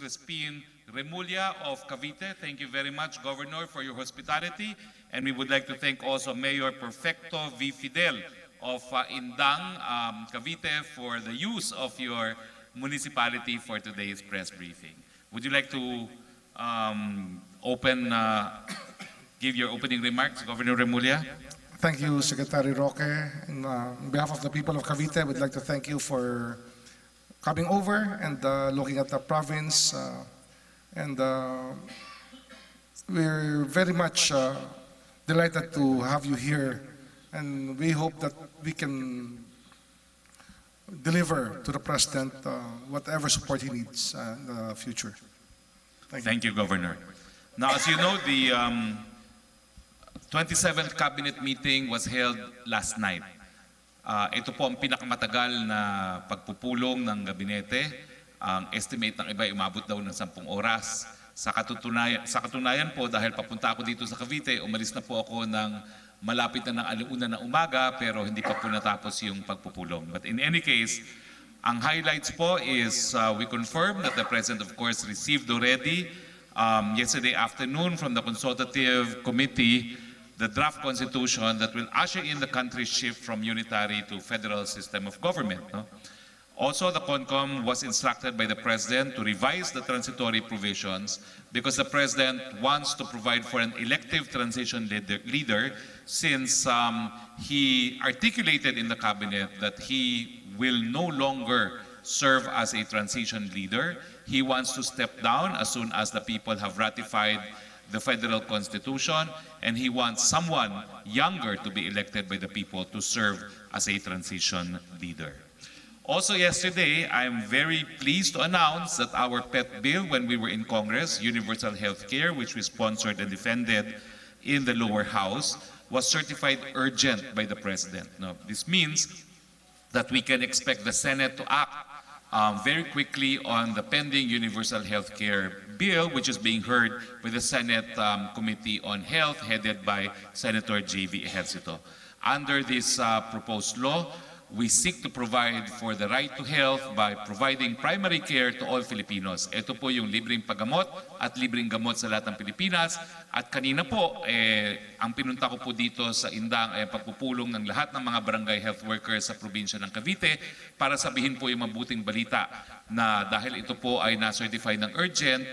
Crispin Remulla of Cavite. Thank you very much, Governor, for your hospitality. And we would like to thank also Mayor Perfecto V. Fidel of Indang, Cavite, for the use of your municipality for today's press briefing. Would you like to give your opening remarks, Governor Remulla? Thank you, Secretary Roque. And, on behalf of the people of Cavite, we'd like to thank you for coming over and looking at the province. We're very much delighted to have you here. And we hope that we can deliver to the President whatever support he needs in the future. Thank you, Governor. Now, as you know, the 27th Cabinet meeting was held last night. Ito po ang pinakamatagal na pagpupulong ng gabinete. Ang estimate ng iba, umabot daw ng 10 oras. Sa katunayan po, dahil papunta ako dito sa Cavite, umalis na po ako ng malapit na ng alauna ng umaga, pero hindi pa po natapos yung pagpupulong. But in any case, ang highlights po is we confirm that the President, of course, received already yesterday afternoon from the Consultative Committee the draft constitution that will usher in the country's shift from unitary to federal system of government. No? Also, the CONCOM was instructed by the President to revise the transitory provisions because the President wants to provide for an elective transition leader since he articulated in the Cabinet that he will no longer serve as a transition leader. He wants to step down as soon as the people have ratified the federal constitution, and he wants someone younger to be elected by the people to serve as a transition leader. Also yesterday, I'm very pleased to announce that our pet bill when we were in Congress, Universal Health Care, which we sponsored and defended in the lower house, was certified urgent by the President. Now, this means that we can expect the Senate to act very quickly on the pending Universal Health Care bill, which is being heard by the Senate Committee on Health, headed by Senator J.V. Ejercito. Under this proposed law, we seek to provide for the right to health by providing primary care to all Filipinos. Ito po yung libreng paggamot at libreng gamot sa lahat ng Pilipinas. At kanina po, ang pinunta ko po dito sa Indang ay pagpupulong ng lahat ng mga barangay health workers sa probinsya ng Cavite para sabihin po yung mabuting balita na dahil ito po ay na-certify ng urgent,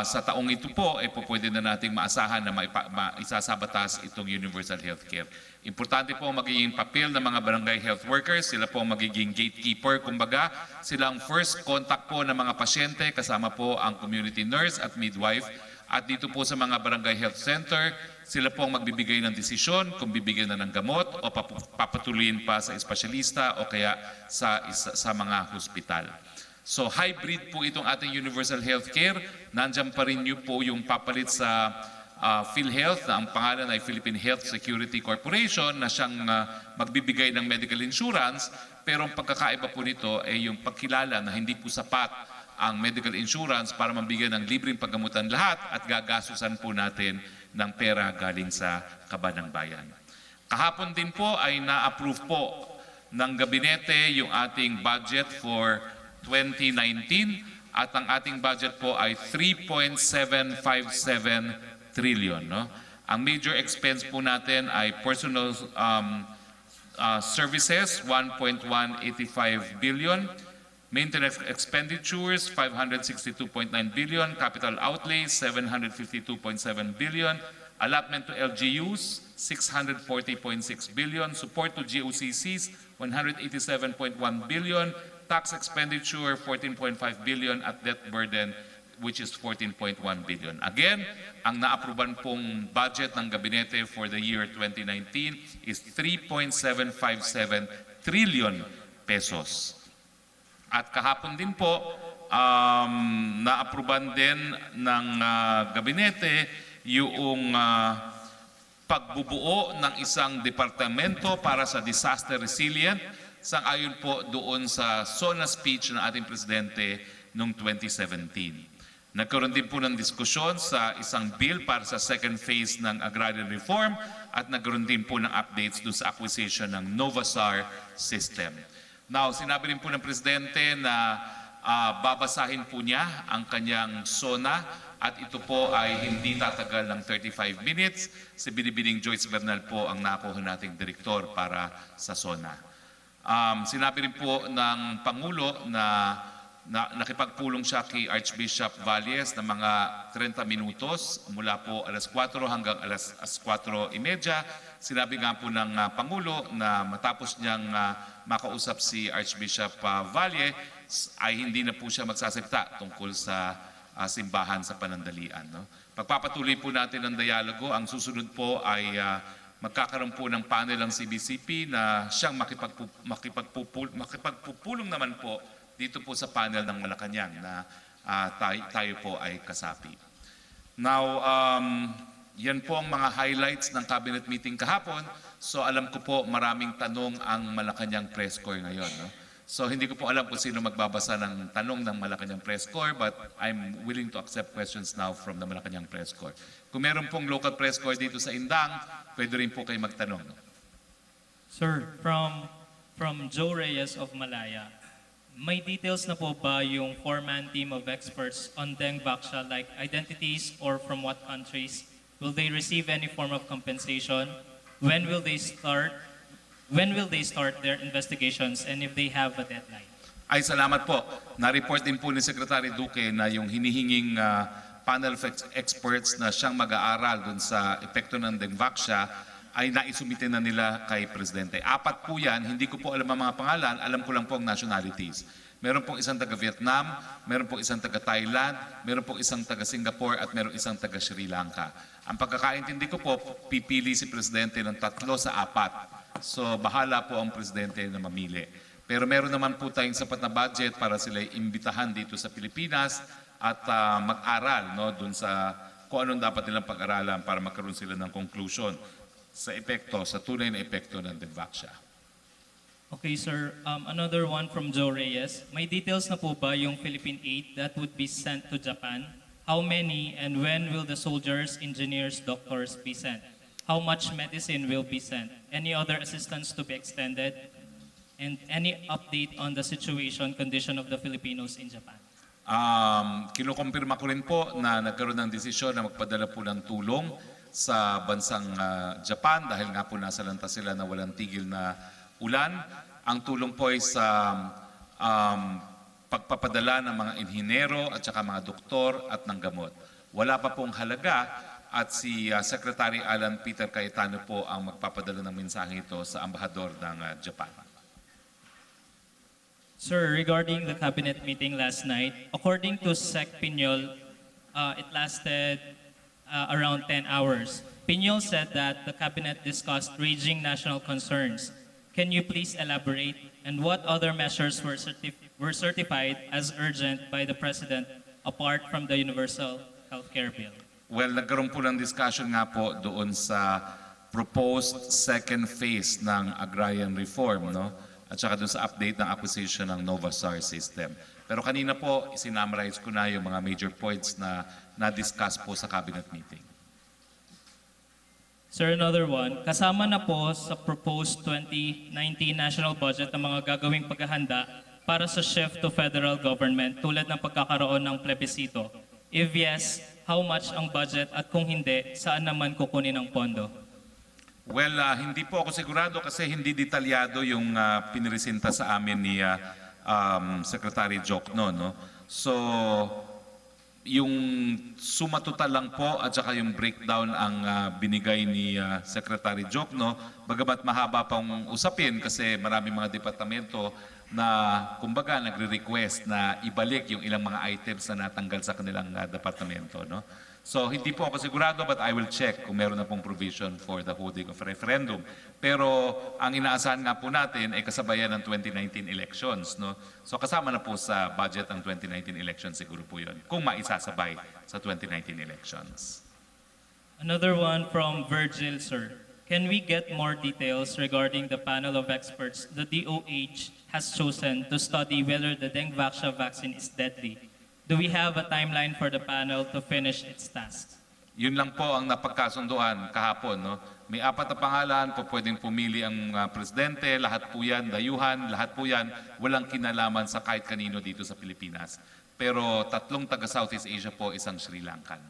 sa taong ito po, pwede na nating maasahan na maisasabatas itong universal health care. Importante po ang magiging papel ng mga barangay health workers. Sila po ang magiging gatekeeper, kumbaga. Sila ang first contact po ng mga pasyente, kasama po ang community nurse at midwife. At dito po sa mga barangay health center, sila po ang magbibigay ng desisyon kung bibigyan na ng gamot o papatuloyin pa sa espesyalista o kaya sa mga hospital. So hybrid po itong ating universal health care. Nandiyan pa rin po yung papalit sa PhilHealth na ang pangalan ay Philippine Health Security Corporation na siyang magbibigay ng medical insurance, pero ang pagkakaiba po nito ay yung pagkilala na hindi po sapat ang medical insurance para mabigyan ng libreng paggamutan lahat at gagasusan po natin ng pera galing sa kaban ng bayan. Kahapon din po ay na-approve po ng gabinete yung ating budget for 2019 at ang ating budget po ay 3.757 trillion. No? Ang major expense po natin ay personal services, 1.185 billion. Maintenance expenditures, 562.9 billion. Capital outlays, 752.7 billion. Allotment to LGUs, 640.6 billion. Support to GOCCs, 187.1 billion. Tax expenditure, 14.5 billion. At debt burden, which is 14.1 billion. Again, ang naapruban pong budget ng gabinete for the year 2019 is 3.757 trillion pesos. At kahapon din po, naapruban din ng gabinete yung pagbubuo ng isang departamento para sa disaster resilient, sang-ayon po doon sa SONA speech ng ating presidente noong 2017. Nagkaroon din po ng diskusyon sa isang bill para sa second phase ng agrarian reform at nagkaroon din po ng updates doon sa acquisition ng Novasar system. Now, sinabi rin po ng Presidente na babasahin po niya ang kanyang SONA at ito po ay hindi tatagal ng 35 minutes. Si Binibining Joyce Bernal po ang nakuha nating direktor para sa SONA. Sinabi rin po ng Pangulo na nakipagpulong siya kay Archbishop Valles ng mga 30 minutos mula po alas 4 hanggang alas 4:30. Sinabi nga po ng Pangulo na matapos niyang makausap si Archbishop Valles ay hindi na po siya magsasalita tungkol sa simbahan sa panandalian. No? Pagpapatuloy po natin ang dialogo, ang susunod po ay magkakaroon po ng panel ng CBCP na siyang makipagpupulong naman po dito po sa panel ng Malacanang na tayo po ay kasapi. Now, yan po ang mga highlights ng cabinet meeting kahapon. So alam ko po maraming tanong ang Malacanang press corps ngayon. No? So hindi ko po alam kung sino magbabasa ng tanong ng Malacanang press corps, but I'm willing to accept questions now from the Malacanang press corps. Kung meron pong local press corps dito sa Indang, pwede rin po kayo magtanong. No? Sir, from Joe Reyes of Malaya, may details na po ba yung four-man team of experts on Deng Vaxia, like identities or from what countries? Will they receive any form of compensation? When will they start their investigations, and if they have a deadline? Ay, salamat po. Na-report din po ni Secretary Duque na yung hinihinging panel of experts na siyang mag-aaral dun sa epekto ng Deng Vaxia ay naisumitin na nila kay Presidente. 4 po yan, hindi ko po alam ang mga pangalan, alam ko lang po ang nationalities. Meron pong isang taga-Vietnam, meron pong isang taga-Thailand, meron pong isang taga-Singapore at meron isang taga-Sri Lanka. Ang pagkakaintindi ko po, pipili si Presidente ng 3 sa 4. So bahala po ang Presidente na mamili. Pero meron naman po tayong sapat na budget para sila imbitahan dito sa Pilipinas at mag-aral dun sa kung anong dapat nilang pag-aralan para magkaroon sila ng conclusion sa tunay na epekto ng Deng Vaxia. Okay, sir. Another one from Joe Reyes. May details na po ba yung Philippine aid that would be sent to Japan? How many and when will the soldiers, engineers, doctors be sent? How much medicine will be sent? Any other assistance to be extended? And any update on the condition of the Filipinos in Japan? Kinukumpirma ko rin po na nagkaroon ng desisyon na magpadala po ng tulong sa bansang Japan dahil nga po nasa lantas sila na walang tigil na ulan. Ang tulong po ay sa pagpapadala ng mga inhinero at saka mga doktor at ng gamot. Wala pa pong halaga at si Secretary Alan Peter Cayetano po ang magpapadala ng mensahe ito sa ambahador ng Japan. Sir, regarding the cabinet meeting last night, according to Sec Piñol, it lasted around 10 hours. Piñol said that the cabinet discussed raging national concerns. Can you please elaborate? And what other measures were certified as urgent by the President apart from the Universal Healthcare Bill? Well, nagkaroon po ng discussion nga po doon sa proposed second phase ng agrarian reform, no? At saka doon sa update ng acquisition ng Novastar system. Pero kanina po, isinummarize ko na yung mga major points na na-discuss po sa cabinet meeting. Sir, another one. Kasama na po sa proposed 2019 national budget ang mga gagawing paghahanda para sa shift to federal government tulad ng pagkakaroon ng plebisito. If yes, how much ang budget at kung hindi, saan naman kukunin ang pondo? Well, hindi po ako sigurado kasi hindi detalyado yung piniresenta sa amin ni Secretary Jokno. No? So, yung suma total lang po at saka yung breakdown ang binigay ni Secretary Jokno, bagamat mahaba pang usapin kasi maraming mga departamento na kumbaga nagre-request na ibalik yung ilang mga items na natanggal sa kanilang departamento. No? So hindi po ako sigurado but I will check kung meron na pong provision for the holding of referendum. Pero ang inaasahan nga po natin ay kasabayan ng 2019 elections. No? So kasama na po sa budget ang 2019 elections siguro po yun, kung maisasabay sa 2019 elections. Another one from Virgil, sir. Can we get more details regarding the panel of experts the DOH has chosen to study whether the Deng Vaxia vaccine is deadly? Do we have a timeline for the panel to finish its tasks? Yun lang po ang napagkasunduan kahapon. No? May 4 na pangalan, po pwedeng pumili ang presidente, lahat po yan, dayuhan, lahat po yan, walang kinalaman sa kahit kanino dito sa Pilipinas. Pero 3 taga Southeast Asia po, isang Sri Lankan.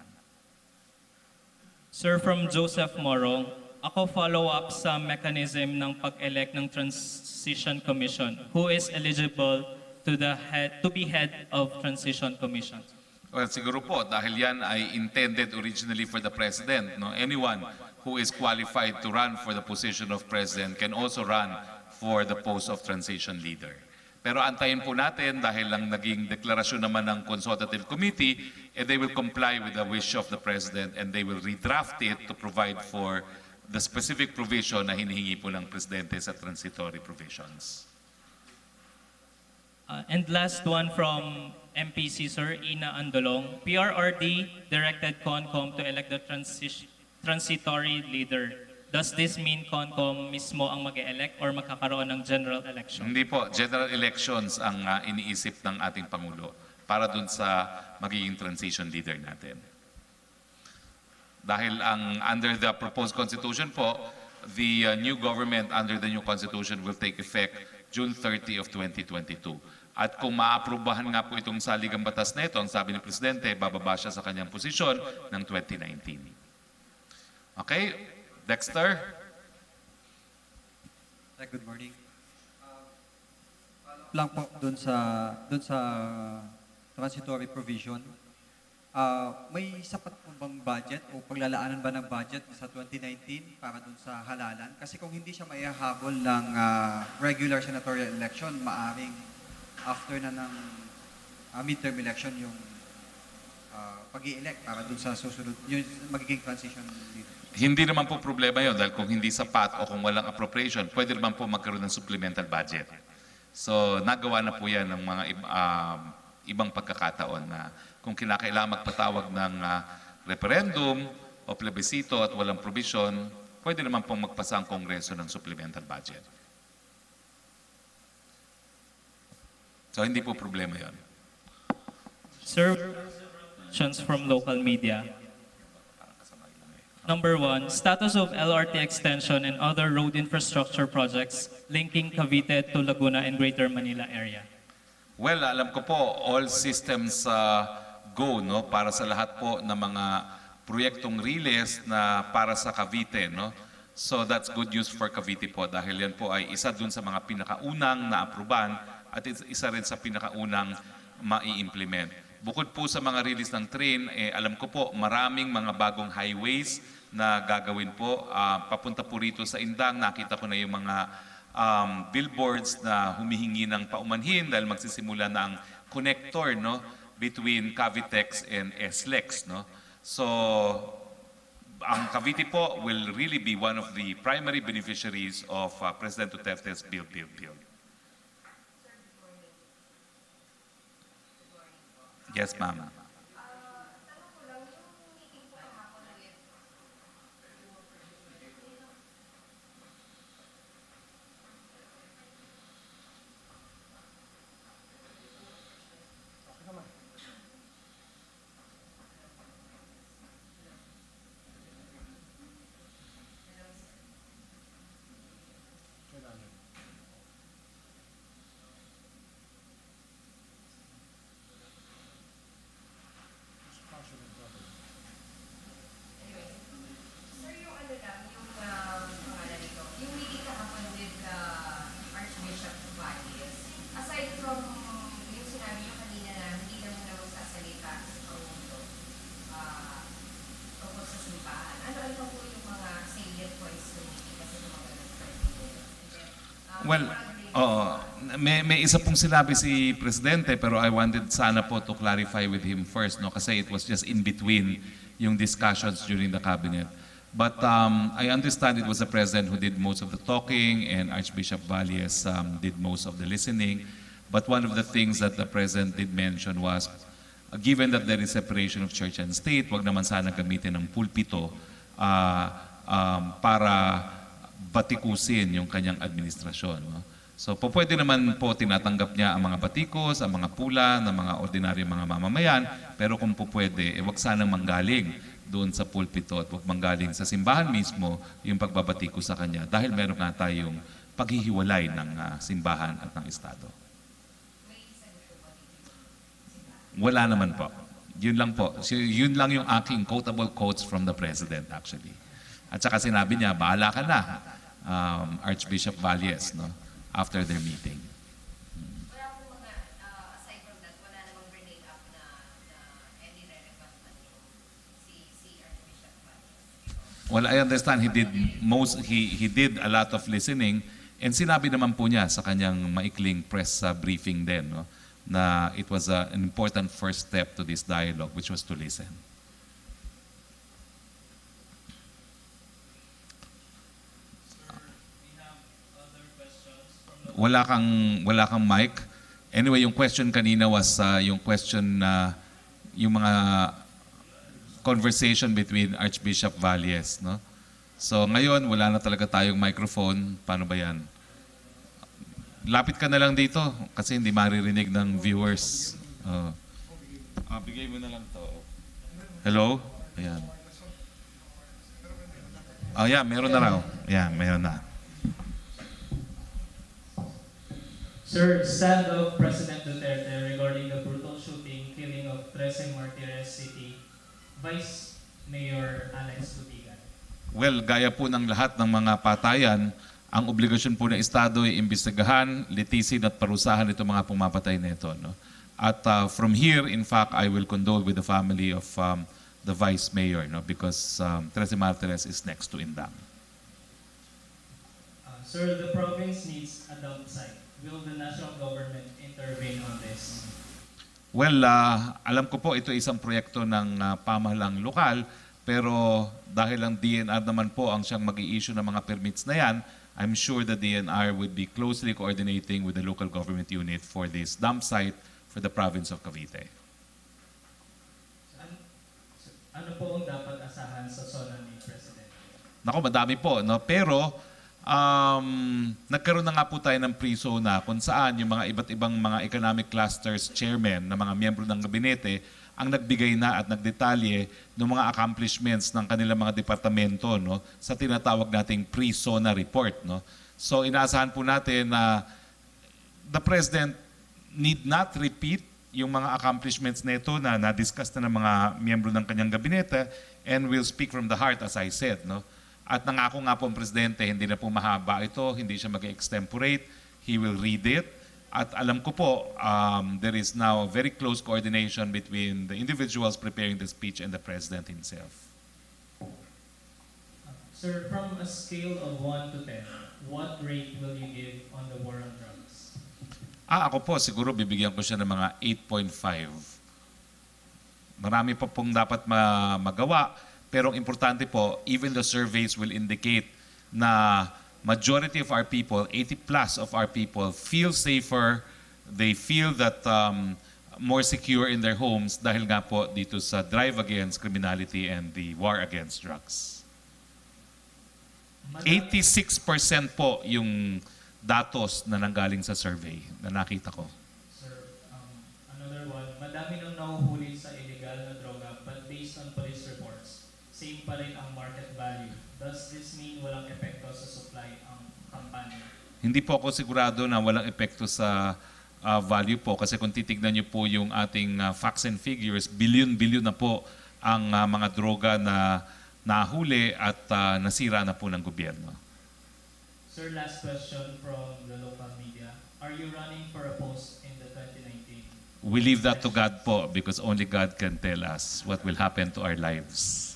Sir, from Joseph Morong, ako follow-up sa mechanism ng pag-elect ng Transition Commission. Who is eligible to be head of Transition Commission? Well, siguro po, dahil yan ay intended originally for the President. No? Anyone who is qualified to run for the position of President can also run for the post of Transition Leader. Pero antayin po natin dahil lang naging deklarasyon naman ng Consultative Committee, they will comply with the wish of the President and they will redraft it to provide for the specific provision na hinihingi po ng Presidente sa transitory provisions. And last one from MPC, Sir, Ina Andolong. PRRD directed CONCOM to elect the transitory leader. Does this mean CONCOM mismo ang mag-elect or magkakaroon ng general election? Hindi po, general elections ang iniisip ng ating Pangulo para dun sa magiging transition leader natin. Dahil under the proposed constitution po, the new government under the new constitution will take effect June 30 of 2022. At kung maaprubahan nga po itong saligang batas na ito, ang sabi ni Presidente, bababa siya sa kanyang posisyon ng 2019. Okay, Dexter? Good morning. Lang po dun sa transitory provision. May sapat po bang budget o paglalaanan ba ng budget sa 2019 para dun sa halalan? Kasi kung hindi siya maihahabol ng regular senatorial election, maaring after na ng midterm election yung pag-i-elect para dun sa susunod, yung magiging transition leader. Hindi naman po problema yon dahil kung hindi sapat o kung walang appropriation, pwede naman po magkaroon ng supplemental budget. So nagawa na po yan ng mga ibang pagkakataon na kung kinakailangan magpatawag ng referendum o plebisito at walang provision, pwede naman pong magpasa ang Kongreso ng supplemental budget. So hindi po problema yon. Sir, questions from local media. Number 1, status of LRT extension and other road infrastructure projects linking Cavite to Laguna and Greater Manila area. Well, alam ko po, all systems go no para sa lahat po ng mga proyektong riles na para sa Cavite, no. So that's good news for Cavite po dahil yan po ay isa dun sa mga pinakaunang na-aproban at isa rin sa pinakaunang mai-implement. Bukod po sa mga release ng train, alam ko po maraming mga bagong highways na gagawin po. Papunta po rito sa Indang, nakita ko na yung mga billboards na humihingi ng paumanhin dahil magsisimula na ang connector no, between Cavitex and SLEX. No? So, ang Cavite po will really be one of the primary beneficiaries of President Duterte's Build. Yes, ma'am. Well, may isa pong sinabi si Presidente pero I wanted sana po to clarify with him first no kasi it was just in between yung discussions during the cabinet. But I understand it was the President who did most of the talking and Archbishop Valles did most of the listening. But one of the things that the President did mention was given that there is separation of church and state, wag naman sana gamitin ng pulpito para batikusin yung kanyang administrasyon. No? So pwede naman po tinatanggap niya ang mga batikos, ang mga pula ng mga ordinaryong mga mamamayan, pero kung po pwede, wag sanang manggaling doon sa pulpito at huwag manggaling sa simbahan mismo yung pagbabati ko sa kanya dahil meron nga tayong paghihiwalay ng simbahan at ng Estado. Wala naman po. Yun lang po. So, yun lang yung aking quotable quotes from the President actually. At saka sinabi niya, bahala ka na, Archbishop Valles, no, after their meeting. Wala po mga, aside from that, wala namang bring up na any relevant man si Archbishop Valles. Well, I understand he did a lot of listening and sinabi naman po niya sa kanyang maikling press briefing din, no, na it was an important first step to this dialogue, which was to listen. Wala kang mic. Anyway, yung question kanina was yung question na yung mga conversation between Archbishop Valles, no? So ngayon wala na talaga tayong microphone. Paano ba 'yan? Lapit ka na lang dito kasi hindi maririnig ng viewers. Bigay mo na lang 'to. Hello? Ayan. Yeah, meron na raw. Yeah, meron na. Sir, stand of President Duterte regarding the brutal shooting, killing of 13 Martires City, Vice Mayor Alex Lutigan. Well, gaya po ng lahat ng mga patayan, ang obligasyon po ng Estado ay imbestigahan, litisin at parusahan itong mga pumapatay nito. No? At from here, in fact, I will condole with the family of the Vice Mayor, no? Because 13 Martires is next to Indang. Sir, the province needs a dump site. Will the national government intervene on this? Well, alam ko po ito isang proyekto ng pamahalang lokal, pero dahil ang DNR naman po ang siyang mag-i-issue ng mga permits na yan, I'm sure the DNR would be closely coordinating with the local government unit for this dump site for the province of Cavite. Ano po ang dapat asahan sa zona ni President? Nako, madami po, no? Pero nagkaroon na nga po tayo ng pre-zona kung saan yung mga iba't ibang mga economic clusters chairman na mga miyembro ng gabinete ang nagbigay na at nagdetalye ng mga accomplishments ng kanilang mga departamento, no, sa tinatawag nating pre-zona report. No? So inaasahan po natin na the President need not repeat yung mga accomplishments nito na na-discuss na ng mga miyembro ng kanyang gabinete and will speak from the heart as I said. No? At nangako nga po ang Presidente, hindi na po mahaba ito, hindi siya mag-extemporate, he will read it. At alam ko po, there is now very close coordination between the individuals preparing the speech and the President himself. Sir, from a scale of 1 to 10, what rate will you give on the war on drugs? Ako po, siguro bibigyan ko siya ng mga 8.5. Marami pa pong dapat magawa. Pero ang importante po, even the surveys will indicate na majority of our people, 80 plus of our people, feel safer, they feel that more secure in their homes dahil nga po dito sa drive against criminality and the war against drugs. 86% po yung datos na nanggaling sa survey na nakita ko. Sir, another one, madami nang nahuhuli sa illegal na droga but based on police reports, same pa rin ang market value. Does this mean walang epekto sa supply ang kampanya? Hindi po ako sigurado na walang epekto sa value po kasi kung titignan niyo po yung ating facts and figures, billion-billion na po ang mga droga na nahuli at nasira na po ng gobyerno. Sir, last question from the local media. Are you running for a post in the 2019? We leave that to God po because only God can tell us what will happen to our lives.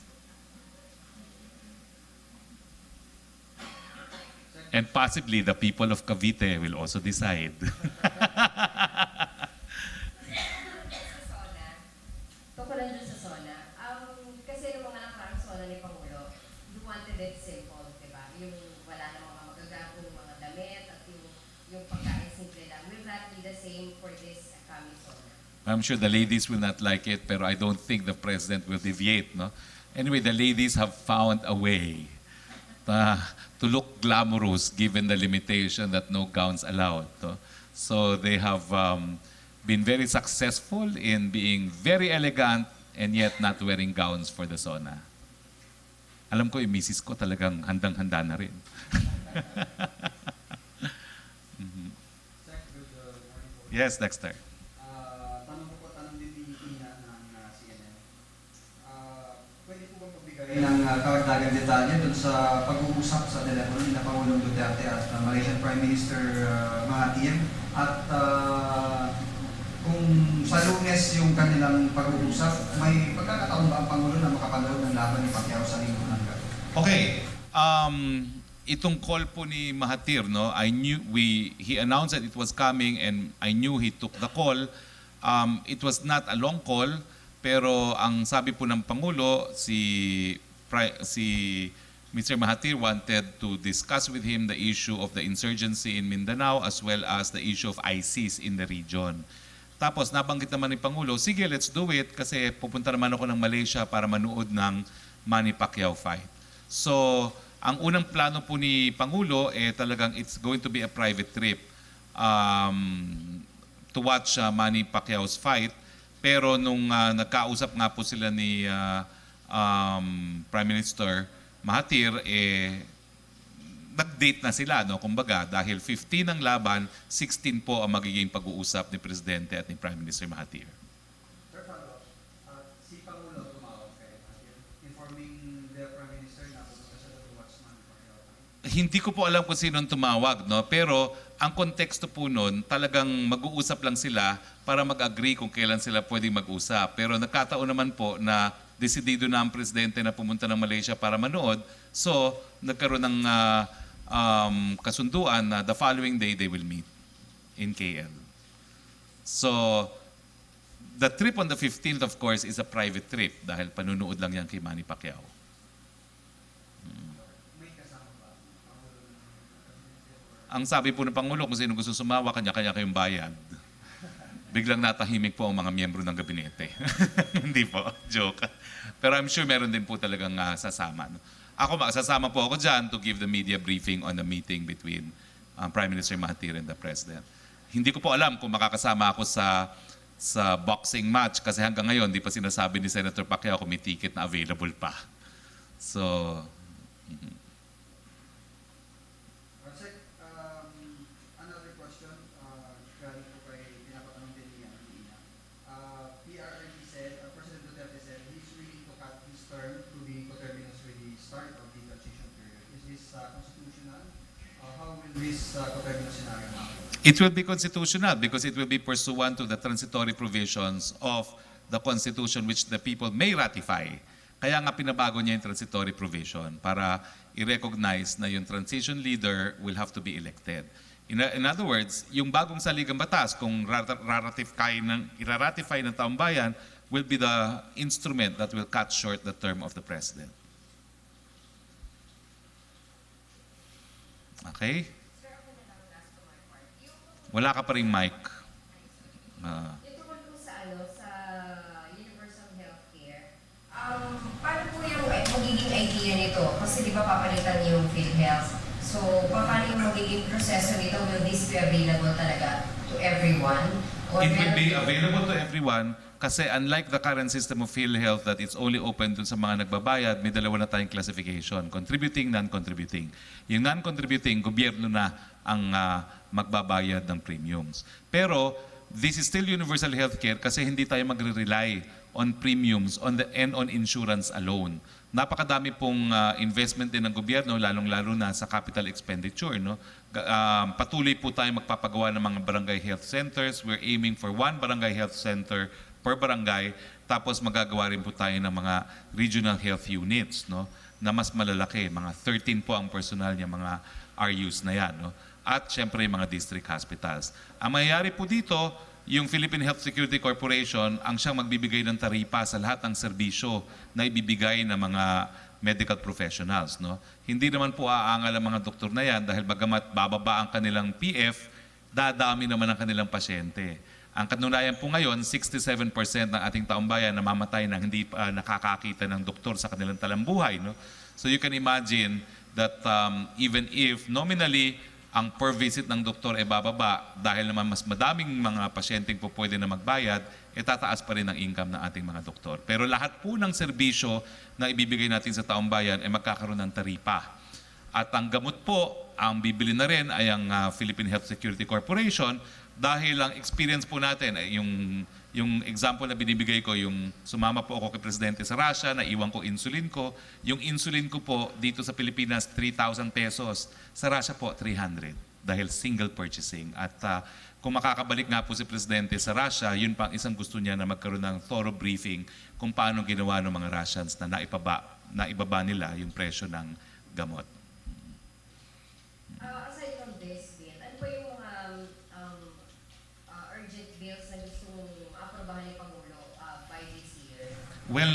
And possibly the people of Cavite will also decide. Tukulan dun sa SONA. Kasi nung mga nakarang SONA ni Pangulo, you wanted it simple, di ba? Yung wala na mga magagapong mga damit at yung pagkain simple lang. Will that be the same for this coming SONA? I'm sure the ladies will not like it, pero I don't think the President will deviate. No? Anyway, the ladies have found a way to look glamorous given the limitation that no gowns allowed. No? So they have been very successful in being very elegant and yet not wearing gowns for the SONA. Alam ko yung misis ko talagang handang-handa na rin. Yes, Dexter. Tanong din ni Ina ng CNN. Pwede po bang pagbigay ng karagdagang detalye dun sa pag-uusap sa telepono ni Pangulong Duterte at Malaysian Prime Minister Mahathir? At kung sa Lunes yung kanilang pag-uusap, may pagkakataon ba ang Pangulo na makapanood ng laban ni Pacquiao sa linggo ng gabi? Okay. Itong call po ni Mahathir, no, he announced that it was coming and I knew he took the call. It was not a long call, pero ang sabi po ng Pangulo, si Mr. Mahathir wanted to discuss with him the issue of the insurgency in Mindanao as well as the issue of ISIS in the region. Tapos nabanggit naman ni Pangulo, sige, let's do it kasi pupunta naman ako ng Malaysia para manood ng Manny Pacquiao fight. So, ang unang plano po ni Pangulo, talagang it's going to be a private trip to watch Manny Pacquiao's fight. Pero nung nagkausap nga po sila ni Prime Minister Mahathir, nag-date na sila, no? Kumbaga, dahil 15 ang laban, 16 po ang magiging pag-uusap ni Presidente at ni Prime Minister Mahathir. Sir, follow-up. Si Pangulo tumawag kay Mahathir, informing the Prime Minister na pupunta siya to watch Manny Pacquiao. Hindi ko po alam kung sino ang tumawag, no? Pero ang konteksto po nun, talagang mag-uusap lang sila para mag-agree kung kailan sila pwedeng mag-usap. Pero nagkataon naman po na desidido na ang Presidente na pumunta ng Malaysia para manood. So, nagkaroon ng kasunduan na the following day they will meet in KL. So, the trip on the 15th, of course, is a private trip dahil panunood lang yan kay Manny Pacquiao. Ang sabi po ng Pangulo, kung sino gusto sumawa, kanya-kanya kayong bayad. Biglang natahimik po ang mga miyembro ng gabinete. Hindi po, joke. Pero I'm sure meron din po talagang sasama. No? Ako, sasama po ako dyan to give the media briefing on the meeting between Prime Minister Mahathir and the President. Hindi ko po alam kung makakasama ako sa boxing match kasi hanggang ngayon, di pa sinasabi ni Senator Pacquiao kung may ticket na available pa. So, Another question, galing po kay pinapatanong din ni Ina. PRRD said, President Duterte said, he's willing to cut his term to be coterminous with the start of the transition period. Is this constitutional? How will this coterminous scenario happen? it will be constitutional because it will be pursuant to the transitory provisions of the Constitution which the people may ratify. Kaya nga pinabago niya yung transitory provision para i-recognize na yung transition leader will have to be elected. In other words, yung bagong saligang batas, kung iraраtify ng taong bayan, will be the instrument that will cut short the term of the President. Okay? Wala ka pa rin mic. Ito po sa universal healthcare. Paano po yung magiging idea nito? Kasi di ba papalitan yung PhilHealth? So, paano yung magiging proseso nito? Will this be available talaga to everyone? Or It will be available to everyone kasi unlike the current system of PhilHealth that it's only open dun sa mga nagbabayad, may dalawa na tayong classification, contributing, non-contributing. Yung non-contributing, gobyerno na ang magbabayad ng premiums. Pero this is still universal healthcare kasi hindi tayo magre-rely on premiums and on insurance alone. Napakadami pong investment din ng gobyerno, lalong-lalo na sa capital expenditure. No? Patuloy po tayo magpapagawa ng mga barangay health centers. We're aiming for 1 barangay health center per barangay. Tapos magagawa rin po tayo ng mga regional health units, no? Na mas malalaki. Mga 13 po ang personal niya, mga RUs na yan. No? At syempre yung mga district hospitals. Ang mangyayari po dito, yung Philippine Health Security Corporation ang siyang magbibigay ng taripa sa lahat ng serbisyo na ibibigay ng mga medical professionals. No? Hindi naman po aangal ang mga doktor na yan dahil bagamat bababa ang kanilang PF, dadami naman ang kanilang pasyente. Ang katunayan po ngayon, 67% ng ating taumbayan namamatay na hindi nakakakita ng doktor sa kanilang talambuhay. No? So you can imagine that even if nominally ang per visit ng doktor ay bababa dahil naman mas madaming mga pasyenteng po pwede na magbayad, tataas pa rin ang income ng ating mga doktor. Pero lahat po ng serbisyo na ibibigay natin sa taong bayan ay magkakaroon ng taripa. At ang gamot po, ang bibili na rin ay ang Philippine Health Security Corporation dahil ang experience po natin, yung example na binibigay ko, yung sumama po ako kay Presidente sa Russia, naiwan ko insulin ko. Yung insulin ko po dito sa Pilipinas, 3,000 pesos. Sa Russia po, 300 dahil single purchasing. At kung makakabalik nga po si Presidente sa Russia, yun pang isang gusto niya na magkaroon ng thorough briefing kung paano ginawa ng mga Russians na naibaba nila yung presyo ng gamot. Aside from this bill, ano pa yung urgent bills na gusto mong aprobahan ni Pangulo by this year? Well,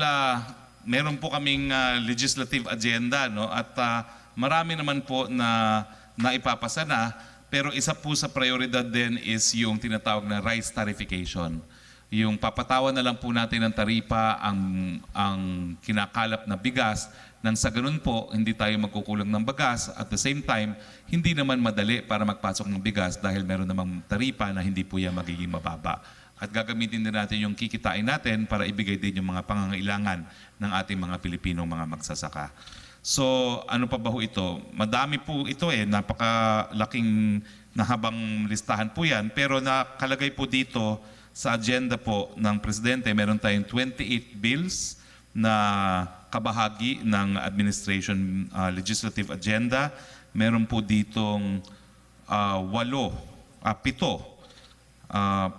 meron po kaming legislative agenda, no? At marami naman po na naipapasa na, pero isa po sa prioridad din is yung tinatawag na rice tarification. Yung papatawan na lang po natin ng taripa ang kinakalap na bigas nang sa ganun po hindi tayo magkukulang ng bigas. At the same time, hindi naman madali para magpasok ng bigas dahil meron namang taripa na hindi po yan magiging mababa. At gagamitin din natin yung kikitain natin para ibigay din yung mga pangangailangan ng ating mga Pilipinong mga magsasaka. So ano pa ba ho ito? Madami po ito napakalaking nahabang listahan po yan. Pero nakalagay po dito sa agenda po ng Presidente, meron tayong 28 bills na kabahagi ng administration legislative agenda. Meron po ditong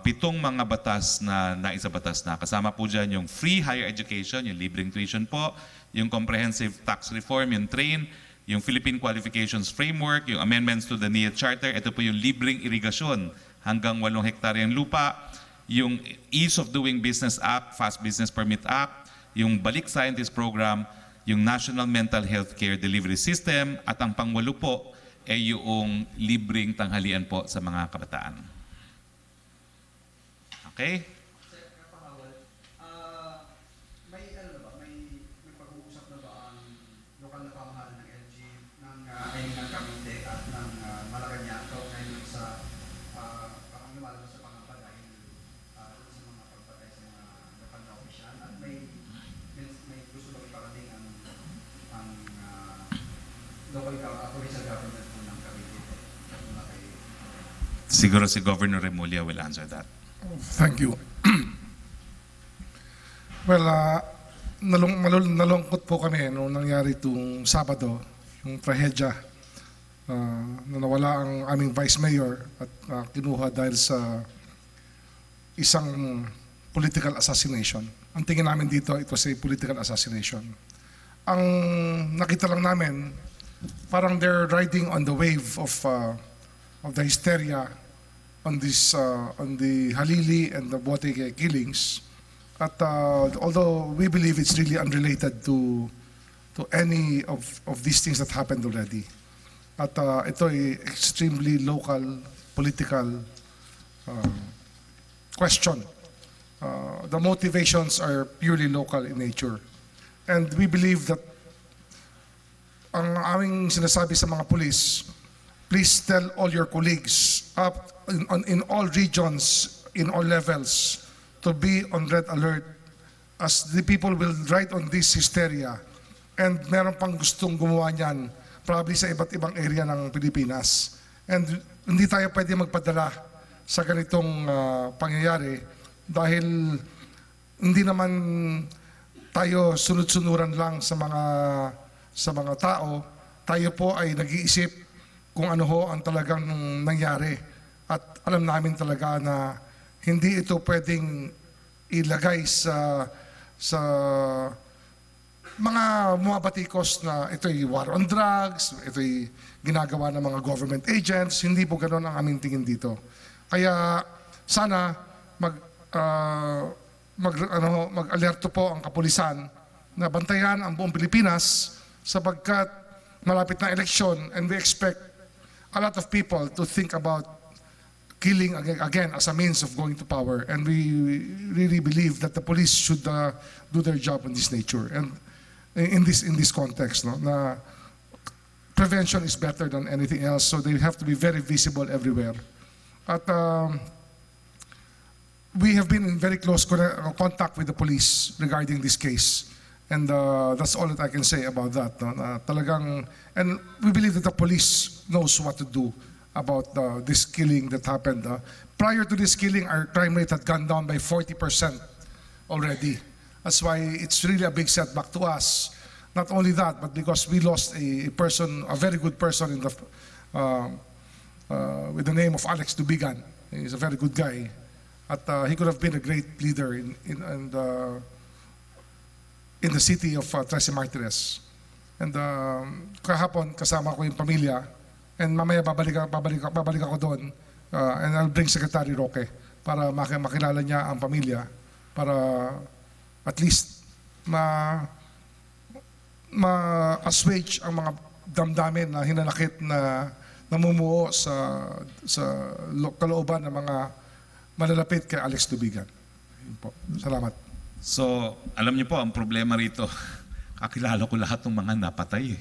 pitong mga batas na naisabatas na. Kasama po dyan yung free higher education, yung libreng tuition po, yung comprehensive tax reform, yung TRAIN, yung Philippine Qualifications Framework, yung amendments to the NIA Charter, ito po yung libreng irigasyon hanggang 8 hektaryang lupa, yung Ease of Doing Business Act, Fast Business Permit Act, yung Balik Scientist Program, yung National Mental Health Care Delivery System, at ang pangwalo po ay yung libreng tanghalian po sa mga kabataan. Okay? Sir, kapahawal, may pag-uusap na ba ang lokal na pamahalaan ng LG ng Cavite at ng Malacanang ngayon sa parang lumalabas sa pangapatay sa mga pagpatay sa mga lokal na opisyal, at may gusto ba iparating ang local official government po ng Cavite? Siguro si Governor Remulla will answer that. Thank you. Well, nalungkot po kami nung nangyari itong Sabado, yung trahedya na nawala ang aming Vice Mayor at kinuha dahil sa isang political assassination. Ang tingin namin dito, ito was a political assassination. Ang nakita lang namin, parang they're riding on the wave of the hysteria on the Halili and the Bote killings. At although we believe it's really unrelated to any of these things that happened already. At ito ay extremely local political question. The motivations are purely local in nature. And we believe that ang aming sinasabi sa mga police, please tell all your colleagues in all regions, in all levels, to be on red alert as the people will ride on this hysteria. And meron pang gustong gumawa niyan, probably sa iba't ibang area ng Pilipinas. And hindi tayo pwede magpadala sa ganitong pangyayari dahil hindi naman tayo sunod-sunuran lang sa mga tao. Tayo po ay nag-iisip kung ano ho ang talagang nangyari. At alam namin talaga na hindi ito pwedeng ilagay sa mga bumabatikos na ito'y war on drugs, ito'y ginagawa ng mga government agents. Hindi po ganoon ang aming tingin dito. Kaya sana mag-alerto po ang kapulisan na bantayan ang buong Pilipinas sapagkat malapit na eleksyon and we expect a lot of people to think about killing again as a means of going to power, and we really believe that the police should do their job in this nature and in this context, no, na prevention is better than anything else, so they have to be very visible everywhere. At we have been in very close contact with the police regarding this case. And that's all that I can say about that. No? Talagang, and we believe that the police knows what to do about this killing that happened. Prior to this killing, our crime rate had gone down by 40% already. That's why it's really a big setback to us. Not only that, but because we lost a person, a very good person in the, with the name of Alex Dubigan. He's a very good guy. At he could have been a great leader in the city of Tres Martires. And kahapon kasama ko yung pamilya, and mamaya babalik ako doon, and I'll bring Secretary Roque para makilala niya ang pamilya, para at least ma-assuage ang mga damdamin na hinanakit na namumuo sa kalooban ng mga malalapit kay Alex Dubigan. Yun po. Salamat. So, alam niyo po, ang problema rito, kakilala ko lahat ng mga napatay.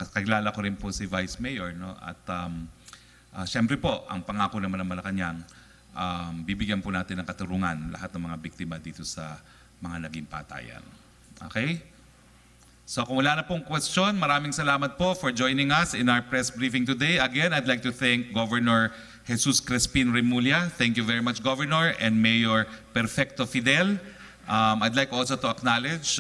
Kakilala ko rin po si Vice Mayor. No? At siyempre po, ang pangako naman ng Malacanang, bibigyan po natin ng katurungan lahat ng mga biktima dito sa mga naging patayan. Okay? So kung wala na pong question, maraming salamat po for joining us in our press briefing today. Again, I'd like to thank Governor Jesus Crespin Remulla. Thank you very much, Governor, and Mayor Perfecto Fidel. I'd like also to acknowledge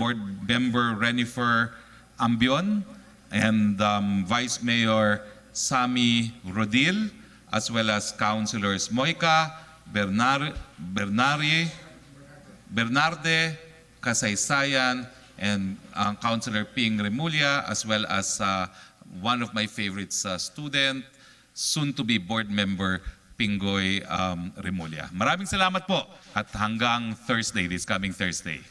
Board Member Renifer Ambion and Vice Mayor Sami Rodil, as well as Councilors Moica, Bernarde, Kasaysayan, and Councilor Ping Remulla, as well as one of my favorites student, soon-to-be board member, Pingoy Remulla. Maraming salamat po at hanggang Thursday, this coming Thursday.